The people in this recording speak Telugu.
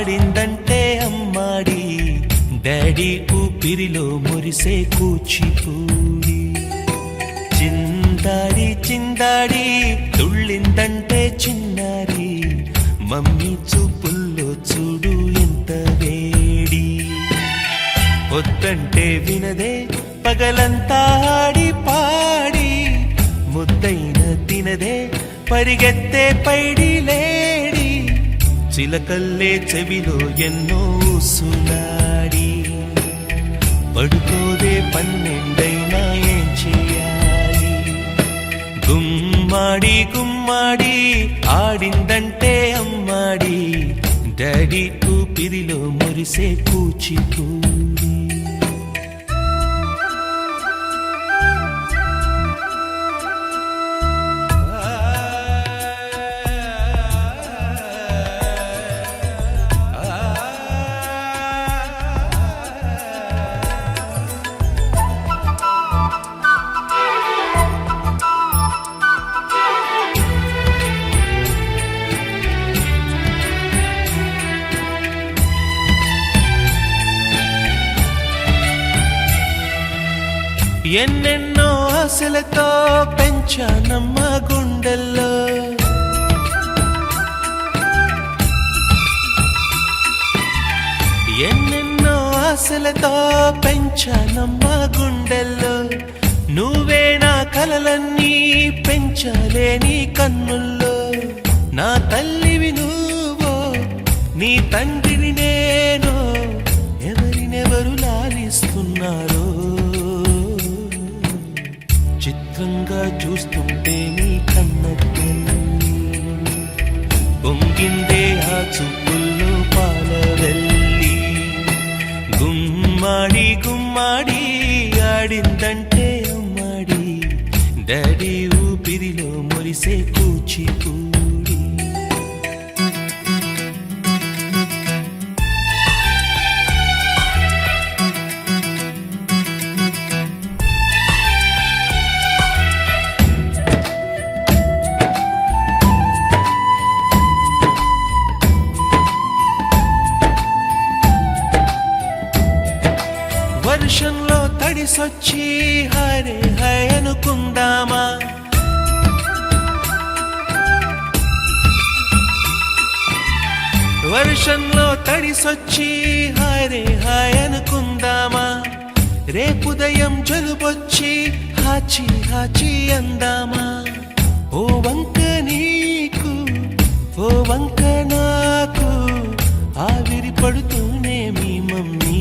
ఆడిందంటే అమ్మాడి, డాడీ ఊపిరిలో మురిసే కూచిపూడి. చిందాడి చిందాడి తుళ్ళిందంటే చిన్నారి, మమ్మీ చూపుల్లో చూడు ఎంత వేడి. వద్దంటే వినదే పగలంతా ఆడి పాడి, ముద్దైన తినదే పరిగెత్తే పైడి లేడి. చిలకల్లే చెవిలో ఎన్నో సులాడి, పడుకోదే పన్నెండైనా ఏం చేయాలి. గుమ్మాడి గుమ్మాడి ఆడిందంటే అమ్మాడి, డాడీ ఊపిరిలో మురిసే కూచిపూడి. ఎన్నెన్నో ఆశలతో పెంచానమ్మ గుండెల్లో, ఎన్నెన్నో ఆశలతో పెంచానమ్మ గుండెల్లో. నువ్వే నా కలలన్నీ పెంచాలే నీ కన్నుల్లో. నా తల్లివి నువ్వో, నీ తండ్రిని నేను, ఎవరినెవరు లాలిస్తున్నారో. చిత్రంగా చూస్తుంటే నీ కన్నట్టు పొంగిందే ఆ చూపుల్లో పాలవెల్లి. గుమ్మాడి గుమ్మాడి ఆడిందంటే అమ్మాడి, డాడీ ఊపిరిలో మురిసే కూచిపూడి. వర్షంలో తడిసొచ్చి హరే హై అనుకుందామా, వర్షంలో తడిసొచ్చి హరే హై అనుకుందామా. రేపుదయం జలుబొచ్చి హాచి హాచి అందామా. ఓ వంక నీకు ఓ వంక నాకు, ఆవిరి పడుతూనే మీ మమ్మీ.